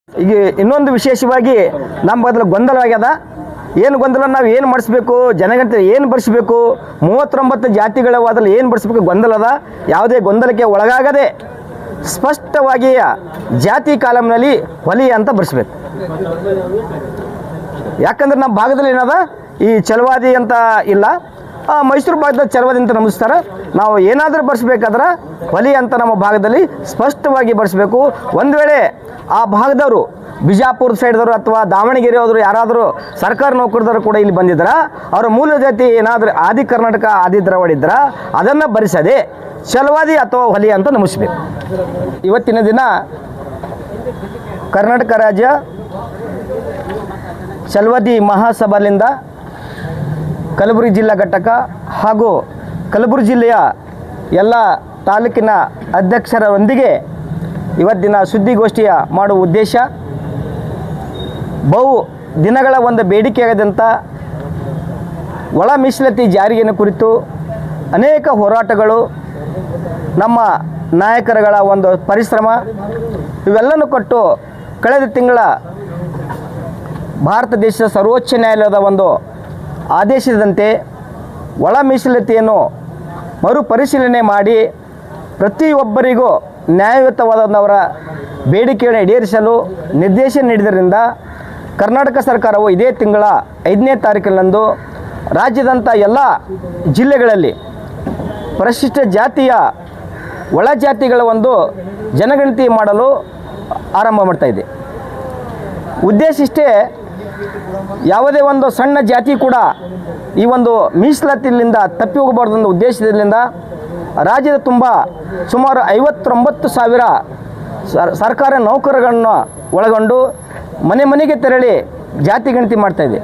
ಈಗ ಇನ್ನೊಂದು ವಿಶೇಷವಾಗಿ ನಮ್ಮ ಬದಲು ಗೊಂದಲವಾಗ್ಯದ. ಏನು ಗೊಂದಲ, ನಾವು ಏನು ಮಾಡಿಸ್ಬೇಕು, ಜನಗಣತಿ ಏನು ಬರೆಸಬೇಕು, 39 ಜಾತಿಗಳವಾದಲ್ಲಿ ಏನು ಬರೆಸಬೇಕು ಗೊಂದಲದ. ಯಾವುದೇ ಗೊಂದಲಕ್ಕೆ ಒಳಗಾಗದೆ ಸ್ಪಷ್ಟವಾಗಿ ಜಾತಿ ಕಾಲಮ್ನಲ್ಲಿ ಹೊಲಿ ಅಂತ ಬರೆಸಬೇಕು. ಯಾಕಂದ್ರೆ ನಮ್ಮ ಭಾಗದಲ್ಲಿ ಏನದ ಈ ಚಲವಾದಿ ಅಂತ ಇಲ್ಲ, ಮೈಸೂರು ಭಾಗದ ಚಲವಾದಿ ಅಂತ ನಮಿಸ್ತಾರೆ. ನಾವು ಏನಾದರೂ ಬರೆಸ್ಬೇಕಾದ್ರೆ ಹೊಲಿ ಅಂತ ನಮ್ಮ ಭಾಗದಲ್ಲಿ ಸ್ಪಷ್ಟವಾಗಿ ಬರೆಸಬೇಕು. ಒಂದು ವೇಳೆ ಆ ಭಾಗದವರು ಬಿಜಾಪುರ ಸೈಡ್ದವರು ಅಥವಾ ದಾವಣಗೆರೆ ಹೋದ್ರು ಯಾರಾದರೂ ಸರ್ಕಾರಿ ನೌಕರದವರು ಕೂಡ ಇಲ್ಲಿ ಬಂದಿದ್ರೆ ಅವರ ಮೂಲ ಜಾತಿ ಏನಾದರೂ ಆದಿ ಕರ್ನಾಟಕ ಆದಿ ದ್ರಾವಿಡ ಇದ್ರೆ ಅದನ್ನು ಬರೆಸದೆ ಚಲವಾದಿ ಅಥವಾ ಹೊಲಿ ಅಂತ ನಮಿಸ್ಬೇಕು. ಇವತ್ತಿನ ದಿನ ಕರ್ನಾಟಕ ರಾಜ್ಯ ಚಲವಾದಿ ಮಹಾಸಭಾದಿಂದ ಕಲಬುರಗಿ ಜಿಲ್ಲಾ ಘಟಕ ಹಾಗೂ ಕಲಬುರಗಿ ಜಿಲ್ಲೆಯ ಎಲ್ಲ ತಾಲೂಕಿನ ಅಧ್ಯಕ್ಷರೊಂದಿಗೆ ಇವತ್ತಿನ ಸುದ್ದಿಗೋಷ್ಠಿಯ ಮಾಡುವ ಉದ್ದೇಶ, ಬಹು ದಿನಗಳ ಒಂದು ಬೇಡಿಕೆಯಾದಂಥ ಒಳ ಮೀಸಲಾತಿ ಜಾರಿಯನ್ನು ಕುರಿತು ಅನೇಕ ಹೋರಾಟಗಳು, ನಮ್ಮ ನಾಯಕರುಗಳ ಒಂದು ಪರಿಶ್ರಮ ಇವೆಲ್ಲನೂ ಕೊಟ್ಟು ಕಳೆದ ತಿಂಗಳ ಭಾರತ ದೇಶದ ಸರ್ವೋಚ್ಚ ನ್ಯಾಯಾಲಯದ ಒಂದು ಆದೇಶದಂತೆ ಒಳ ಮೀಸಲಾತಿಯನ್ನು ಮರುಪರಿಶೀಲನೆ ಮಾಡಿ ಪ್ರತಿಯೊಬ್ಬರಿಗೂ ನ್ಯಾಯಯುತವಾದವರ ಬೇಡಿಕೆಯನ್ನು ಈಡೇರಿಸಲು ನಿರ್ದೇಶನ ನೀಡಿದ್ದರಿಂದ ಕರ್ನಾಟಕ ಸರ್ಕಾರವು ಇದೇ ತಿಂಗಳ 5ನೇ ತಾರೀಕಿನಂದು ರಾಜ್ಯದಂಥ ಎಲ್ಲ ಜಿಲ್ಲೆಗಳಲ್ಲಿ ಪರಿಶಿಷ್ಟ ಜಾತಿಯ ಒಳ ಜಾತಿಗಳ ಒಂದು ಜನಗಣತಿ ಮಾಡಲು ಆರಂಭ ಮಾಡ್ತಾಯಿದೆ. ಉದ್ದೇಶ ಇಷ್ಟೇ, ಯಾವುದೇ ಒಂದು ಸಣ್ಣ ಜಾತಿ ಕೂಡ ಈ ಒಂದು ಮೀಸಲಾತಿಯಿಂದ ತಪ್ಪಿ ಹೋಗಬಾರ್ದು ಅನ್ನೋ ಉದ್ದೇಶದಿಂದ ರಾಜ್ಯದ ತುಂಬ ಸುಮಾರು 59,000 ಸರ್ಕಾರಿ ನೌಕರರನ್ನು ಒಳಗೊಂಡು ಮನೆ ಮನೆಗೆ ತೆರಳಿ ಜಾತಿ ಗಣತಿ ಮಾಡ್ತಾಯಿದೆ.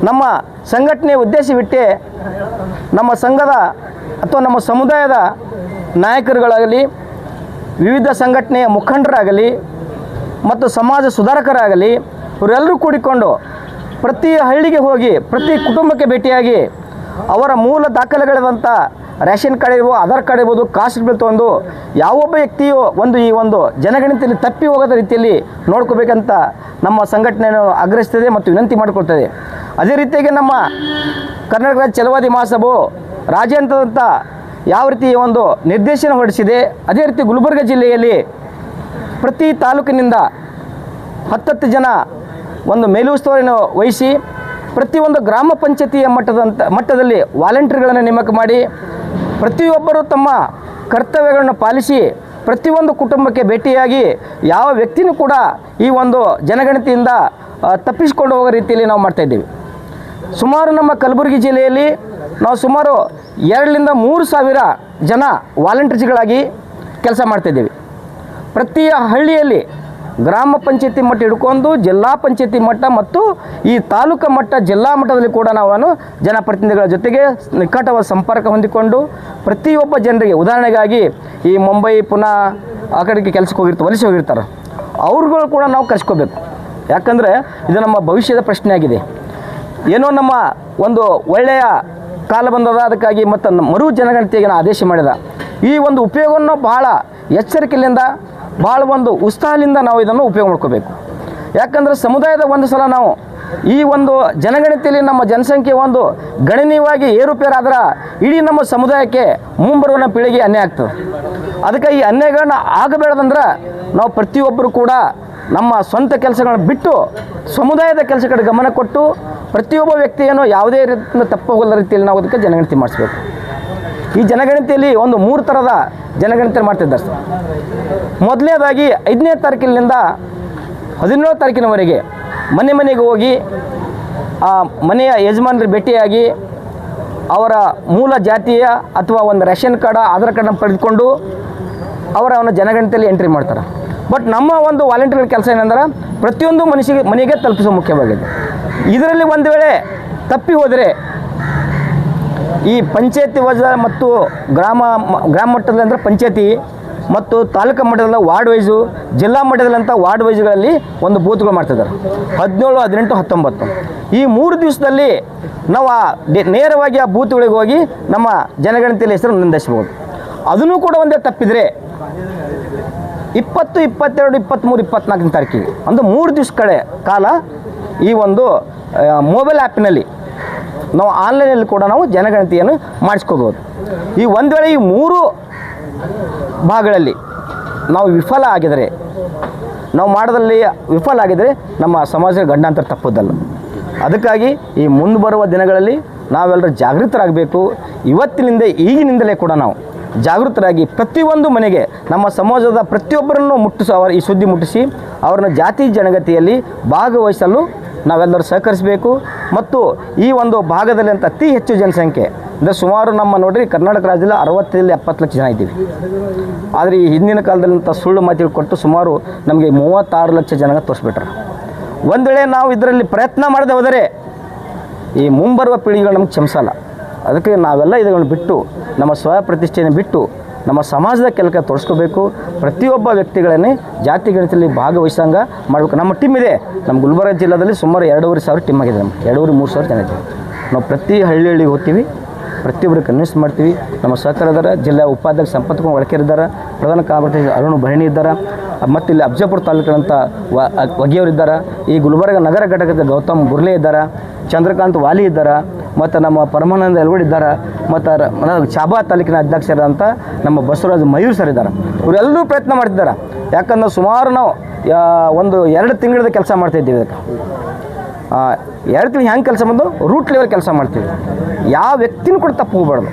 ನಮ್ಮ ಸಂಘಟನೆಯ ಉದ್ದೇಶವಿಟ್ಟೆ ನಮ್ಮ ಸಂಘದ ಅಥವಾ ನಮ್ಮ ಸಮುದಾಯದ ನಾಯಕರುಗಳಾಗಲಿ, ವಿವಿಧ ಸಂಘಟನೆಯ ಮುಖಂಡರಾಗಲಿ ಮತ್ತು ಸಮಾಜ ಸುಧಾರಕರಾಗಲಿ ಇವರೆಲ್ಲರೂ ಕೂಡಿಕೊಂಡು ಪ್ರತಿ ಹಳ್ಳಿಗೆ ಹೋಗಿ ಪ್ರತಿ ಕುಟುಂಬಕ್ಕೆ ಭೇಟಿಯಾಗಿ ಅವರ ಮೂಲ ದಾಖಲೆಗಳಿರುವಂಥ ರೇಷನ್ ಕಾರ್ಡ್ ಇರ್ಬೋದು, ಆಧಾರ್ ಕಾರ್ಡ್ ಇರ್ಬೋದು, ಕಾಸ್ಟ್ ಬಿಲ್ ತೊಗೊಂಡು ಯಾವೊಬ್ಬ ವ್ಯಕ್ತಿಯು ಈ ಒಂದು ಜನಗಣತಿಯಲ್ಲಿ ತಪ್ಪಿ ಹೋಗೋದ ರೀತಿಯಲ್ಲಿ ನೋಡ್ಕೋಬೇಕಂತ ನಮ್ಮ ಸಂಘಟನೆಯನ್ನು ಆಗ್ರಹಿಸ್ತದೆ ಮತ್ತು ವಿನಂತಿ ಮಾಡಿಕೊಳ್ತದೆ. ಅದೇ ರೀತಿಯಾಗಿ ನಮ್ಮ ಕರ್ನಾಟಕ ರಾಜ್ಯ ಚಲವಾದಿ ಮಹಾಸಭೆಯು ರಾಜ್ಯಾದ್ಯಂತ ಯಾವ ರೀತಿ ಒಂದು ನಿರ್ದೇಶನ ಹೊರಡಿಸಿದೆ, ಅದೇ ರೀತಿ ಗುಲ್ಬರ್ಗ ಜಿಲ್ಲೆಯಲ್ಲಿ ಪ್ರತಿ ತಾಲೂಕಿನಿಂದ 10 ಜನ ಒಂದು ಮೇಲುಸ್ತುವಾರಿಯನ್ನು ವಹಿಸಿ ಪ್ರತಿಯೊಂದು ಗ್ರಾಮ ಪಂಚಾಯತಿಯ ಮಟ್ಟದಲ್ಲಿ ವಾಲಂಟಿಯರ್ಗಳನ್ನು ನೇಮಕ ಮಾಡಿ ಪ್ರತಿಯೊಬ್ಬರು ತಮ್ಮ ಕರ್ತವ್ಯಗಳನ್ನು ಪಾಲಿಸಿ ಪ್ರತಿಯೊಂದು ಕುಟುಂಬಕ್ಕೆ ಭೇಟಿಯಾಗಿ ಯಾವ ವ್ಯಕ್ತಿನೂ ಕೂಡ ಈ ಒಂದು ಜನಗಣತಿಯಿಂದ ತಪ್ಪಿಸಿಕೊಂಡು ಹೋಗೋ ರೀತಿಯಲ್ಲಿ ನಾವು ಮಾಡ್ತಾಯಿದ್ದೀವಿ. ಸುಮಾರು ನಮ್ಮ ಕಲಬುರಗಿ ಜಿಲ್ಲೆಯಲ್ಲಿ ನಾವು ಸುಮಾರು 2,000-3,000 ಜನ ವಾಲಂಟಿಯರ್ಸ್ಗಳಾಗಿ ಕೆಲಸ ಮಾಡ್ತಾಯಿದ್ದೀವಿ. ಪ್ರತಿ ಹಳ್ಳಿಯಲ್ಲಿ ಗ್ರಾಮ ಪಂಚಾಯತಿ ಮಟ್ಟ ಹಿಡ್ಕೊಂಡು ಜಿಲ್ಲಾ ಪಂಚಾಯತಿ ಮಟ್ಟ ಮತ್ತು ಈ ತಾಲೂಕು ಮಟ್ಟ ಜಿಲ್ಲಾ ಮಟ್ಟದಲ್ಲಿ ಕೂಡ ನಾವು ಜನಪ್ರತಿನಿಧಿಗಳ ಜೊತೆಗೆ ನಿಕಟವಾದ ಸಂಪರ್ಕ ಹೊಂದಿಕೊಂಡು ಪ್ರತಿಯೊಬ್ಬ ಜನರಿಗೆ, ಉದಾಹರಣೆಗಾಗಿ ಈ ಮುಂಬೈ ಪುನಃ ಆ ಕಡೆಗೆ ಕೆಲಸಕ್ಕೆ ವಲಸೆ ಹೋಗಿರ್ತಾರೆ, ಅವ್ರುಗಳು ಕೂಡ ನಾವು ಕರೆಸ್ಕೋಬೇಕು. ಯಾಕಂದರೆ ಇದು ನಮ್ಮ ಭವಿಷ್ಯದ ಪ್ರಶ್ನೆ ಆಗಿದೆ. ಏನೋ ನಮ್ಮ ಒಂದು ಒಳ್ಳೆಯ ಕಾಲ ಬಂದದ, ಅದಕ್ಕಾಗಿ ಮತ್ತು ಮರು ಜನಗಣತಿಗೆ ಆದೇಶ ಮಾಡಿದ. ಈ ಒಂದು ಉಪಯೋಗವನ್ನು ಬಹಳ ಎಚ್ಚರಿಕೆಯಿಂದ ಭಾಳ ಒಂದು ಉತ್ಸಾಹದಿಂದ ನಾವು ಇದನ್ನು ಉಪಯೋಗ ಮಾಡ್ಕೋಬೇಕು. ಯಾಕಂದರೆ ಸಮುದಾಯದ ಒಂದು ಸಲ ನಾವು ಈ ಒಂದು ಜನಗಣತಿಯಲ್ಲಿ ನಮ್ಮ ಜನಸಂಖ್ಯೆ ಒಂದು ಗಣನೀಯವಾಗಿ ಏರುಪೇರಾದ್ರೆ ಇಡೀ ನಮ್ಮ ಸಮುದಾಯಕ್ಕೆ ಮುಂಬರುವ ಪೀಳಿಗೆ ಅನ್ಯಾಯ ಆಗ್ತದೆ. ಅದಕ್ಕೆ ಈ ಅನ್ಯಾಯಗಳನ್ನ ಆಗಬೇಡದಂದ್ರೆ ನಾವು ಪ್ರತಿಯೊಬ್ಬರು ಕೂಡ ನಮ್ಮ ಸ್ವಂತ ಕೆಲಸಗಳನ್ನ ಬಿಟ್ಟು ಸಮುದಾಯದ ಕೆಲಸ ಕಡೆ ಗಮನ ಕೊಟ್ಟು ಪ್ರತಿಯೊಬ್ಬ ವ್ಯಕ್ತಿಯನ್ನು ಯಾವುದೇ ರೀತಿಯಿಂದ ತಪ್ಪೋಗಲ್ಲ ರೀತಿಯಲ್ಲಿ ನಾವು ಅದಕ್ಕೆ ಜನಗಣತಿ ಮಾಡಿಸ್ಬೇಕು. ಈ ಜನಗಣತಿಯಲ್ಲಿ ಒಂದು 3 ಥರದ ಜನಗಣತಿ ಮಾಡ್ತಿದ್ದಾರೆ ಸರ್. ಮೊದಲನೇದಾಗಿ 5ನೇ ತಾರೀಕಿನಿಂದ 17ನೇ ತಾರೀಕಿನವರೆಗೆ ಮನೆ ಮನೆಗೆ ಹೋಗಿ ಆ ಮನೆಯ ಯಜಮಾನರು ಭೇಟಿಯಾಗಿ ಅವರ ಮೂಲ ಜಾತಿಯ ಅಥವಾ ಒಂದು ರೇಷನ್ ಕಾರ್ಡ್, ಆಧಾರ್ ಕಾರ್ಡನ್ನು ಪಡೆದುಕೊಂಡು ಅವರ ಜನಗಣತಿಯಲ್ಲಿ ಎಂಟ್ರಿ ಮಾಡ್ತಾರೆ. ಬಟ್ ನಮ್ಮ ಒಂದು ವಾಲಂಟಿಯರ್ ಕೆಲಸ ಏನಂದ್ರೆ ಪ್ರತಿಯೊಂದು ಮನೆಗೆ ತಲುಪಿಸೋ ಮುಖ್ಯವಾಗಿದೆ. ಇದರಲ್ಲಿ ಒಂದು ವೇಳೆ ತಪ್ಪಿ ಹೋದರೆ ಈ ಪಂಚಾಯತಿ ವಜ ಮತ್ತು ಗ್ರಾಮ ಮಟ್ಟದಲ್ಲಿ ಅಂದರೆ ಪಂಚಾಯತಿ ಮತ್ತು ತಾಲೂಕು ಮಟ್ಟದಲ್ಲಿ ವಾರ್ಡ್ ವೈಸು, ಜಿಲ್ಲಾ ಮಟ್ಟದಲ್ಲಂಥ ವಾರ್ಡ್ ವೈಸ್ಗಳಲ್ಲಿ ಒಂದು ಬೂತ್ಗಳು ಮಾಡ್ತಿದ್ದಾರೆ. 17, 18, 19 ಈ 3 ದಿವಸದಲ್ಲಿ ನಾವು ನೇರವಾಗಿ ಆ ಬೂತ್ಗಳಿಗೆ ಹೋಗಿ ನಮ್ಮ ಜನಗಣತಿಯಲ್ಲಿ ಹೆಸರು ನೋಂದಾಯಿಸ್ಬೋದು. ಅದನ್ನು ಕೂಡ ಒಂದೇ ತಪ್ಪಿದರೆ 20, 22, 23, 24ನೇ ತಾರೀಕಿಗೆ ಒಂದು 3 ದಿವಸ ಕಾಲ ಈ ಒಂದು ಮೊಬೈಲ್ ಆ್ಯಪಿನಲ್ಲಿ ನಾವು ಆನ್ಲೈನಲ್ಲಿ ಕೂಡ ನಾವು ಜನಗಣತಿಯನ್ನು ಮಾಡಿಸ್ಕೋಬೋದು. ಈ ಒಂದು ವೇಳೆ ಈ 3 ಭಾಗಗಳಲ್ಲಿ ನಾವು ವಿಫಲ ಆಗಿದರೆ, ನಾವು ಮಾಡೋದಲ್ಲಿ ವಿಫಲ ಆಗಿದರೆ ನಮ್ಮ ಸಮಾಜದ ಗಂಡಾಂತರ ತಪ್ಪೋದಲ್ಲ. ಅದಕ್ಕಾಗಿ ಈ ಮುಂದೆ ಬರುವ ದಿನಗಳಲ್ಲಿ ನಾವೆಲ್ಲರೂ ಜಾಗೃತರಾಗಬೇಕು. ಇವತ್ತಿನಿಂದ ಈಗಿನಿಂದಲೇ ಕೂಡ ನಾವು ಜಾಗೃತರಾಗಿ ಪ್ರತಿಯೊಂದು ಮನೆಗೆ ನಮ್ಮ ಸಮಾಜದ ಪ್ರತಿಯೊಬ್ಬರನ್ನು ಈ ಸುದ್ದಿ ಮುಟ್ಟಿಸಿ ಅವರನ್ನು ಜಾತಿ ಜನಗತಿಯಲ್ಲಿ ಭಾಗವಹಿಸಲು ನಾವೆಲ್ಲರೂ ಸಹಕರಿಸಬೇಕು. ಮತ್ತು ಈ ಒಂದು ಭಾಗದಲ್ಲಿ ಅಂತ ಅತಿ ಹೆಚ್ಚು ಜನಸಂಖ್ಯೆ ಅಂದರೆ ಸುಮಾರು ನಮ್ಮ ನೋಡಿರಿ ಕರ್ನಾಟಕ ರಾಜ್ಯದಲ್ಲಿ 60-70 ಲಕ್ಷ ಜನ ಇದ್ದೀವಿ. ಆದರೆ ಈ ಹಿಂದಿನ ಕಾಲದಲ್ಲಂಥ ಸುಳ್ಳು ಮಾತಿಗಳು ಕೊಟ್ಟು ಸುಮಾರು ನಮಗೆ 36 ಲಕ್ಷ ಜನ ತೋರಿಸ್ಬಿಟ್ರೆ, ಒಂದು ವೇಳೆ ನಾವು ಇದರಲ್ಲಿ ಪ್ರಯತ್ನ ಮಾಡದೆ ಹೋದರೆ ಈ ಮುಂಬರುವ ಪೀಳಿಗೆಗಳು ನಮ್ಗೆ ಕ್ಷಮಿಸಲ್ಲ. ಅದಕ್ಕೆ ನಾವೆಲ್ಲ ಇದನ್ನು ಬಿಟ್ಟು ನಮ್ಮ ಸ್ವಪ್ರತಿಷ್ಠೆಯನ್ನು ಬಿಟ್ಟು ನಮ್ಮ ಸಮಾಜದ ಕೆಲಸ ತೋರಿಸ್ಕೋಬೇಕು. ಪ್ರತಿಯೊಬ್ಬ ವ್ಯಕ್ತಿಗಳನ್ನೇ ಜಾತಿ ಗಣಿತದಲ್ಲಿ ಭಾಗವಹಿಸಂಗ ಮಾಡಬೇಕು. ನಮ್ಮ ಟೀಮ್ ಇದೆ. ನಮ್ಮ ಗುಲ್ಬರ್ಗ ಜಿಲ್ಲಾದಲ್ಲಿ ಸುಮಾರು 2,500 ಟೀಮ್ ಆಗಿದೆ. ನಮ್ಗೆ 2,000-3,000 ಜನ ಇದ್ದೀವಿ. ನಾವು ಪ್ರತಿ ಹಳ್ಳಿಗೆ ಹೋಗ್ತೀವಿ, ಪ್ರತಿಯೊಬ್ಬರಿಗೆ ಕನ್ವಿನ್ಸ್ ಮಾಡ್ತೀವಿ. ನಮ್ಮ ಸಹಕಾರದಾರ ಜಿಲ್ಲಾ ಉಪಾಧ್ಯಕ್ಷ ಸಂಪತ್ ಕುಮಾರ್ ಒಳಕೇರಿದ್ದಾರೆ, ಪ್ರಧಾನ ಕಾರ್ಯದರ್ಶಿ ಅರುಣ್ ಭರಣಿ ಇದ್ದಾರೆ, ಮತ್ತು ಇಲ್ಲಿ ಅಫಜಲ್ಪುರ ತಾಲೂಕಿನಂಥ ವಗಿಯವರಿದ್ದಾರೆ, ಈ ಗುಲ್ಬರ್ಗ ನಗರ ಘಟಕದ ಗೌತಮ್ ಬುರ್ಲೆ ಇದ್ದಾರೆ, ಚಂದ್ರಕಾಂತ್ ವಾಲಿ ಇದ್ದಾರೆ, ಮತ್ತು ನಮ್ಮ ಪರಮಾನಂದ ಎಲ್ವಡ್ ಇದ್ದಾರೆ, ಮತ್ತು ಚಾಬಾ ತಾಲೂಕಿನ ಅಧ್ಯಕ್ಷರಂತ ನಮ್ಮ ಬಸವರಾಜ್ ಮಯೂರ್ ಸರ್ ಇದ್ದಾರೆ. ಇವರೆಲ್ಲರೂ ಪ್ರಯತ್ನ ಮಾಡ್ತಿದ್ದಾರೆ. ಯಾಕಂದ್ರೆ ಸುಮಾರು ನಾವು 1-2 ತಿಂಗಳದ ಕೆಲಸ ಮಾಡ್ತಾಯಿದ್ದೀವಿ. ಇದಕ್ಕೆ 2 ತಿಂಗಳು ಹೆಂಗೆ ಕೆಲಸ ಬಂದು ರೂಟ್ ಲೆವೆಲ್ ಕೆಲಸ ಮಾಡ್ತೀವಿ. ಯಾವ ವ್ಯಕ್ತಿನೂ ಕೂಡ ತಪ್ಪು ಹೋಗ್ಬಾರ್ದು.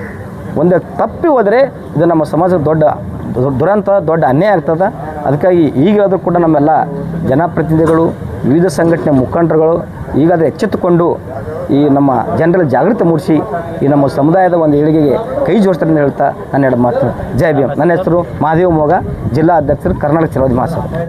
ಒಂದೇ ತಪ್ಪಿ ಹೋದರೆ ಇದು ನಮ್ಮ ಸಮಾಜದ ದೊಡ್ಡ ದುರಂತ, ದೊಡ್ಡ ಅನ್ಯಾಯ ಆಗ್ತದೆ. ಅದಕ್ಕಾಗಿ ಈಗಾದರೂ ಕೂಡ ನಮ್ಮೆಲ್ಲ ಜನಪ್ರತಿನಿಧಿಗಳು, ವಿವಿಧ ಸಂಘಟನೆ ಮುಖಂಡರುಗಳು ಈಗಾದರೂ ಎಚ್ಚೆತ್ತುಕೊಂಡು ಈ ನಮ್ಮ ಜನರಲ್ಲಿ ಜಾಗೃತಿ ಮೂಡಿಸಿ ಈ ನಮ್ಮ ಸಮುದಾಯದ ಒಂದು ಏಳಿಗೆಗೆ ಕೈ ಜೋಡಿಸ್ತಾರೆ ಅಂತ ಹೇಳ್ತಾ ನಾನು 2 ಮಾತು. ಜೈ ಭೀಮ್. ನನ್ನ ಹೆಸರು ಮಹಾದೇವ ಮೋಗ, ಜಿಲ್ಲಾ ಅಧ್ಯಕ್ಷರು, ಕರ್ನಾಟಕ ಚಲವಾದಿ ಮಹಾಸಭಾ.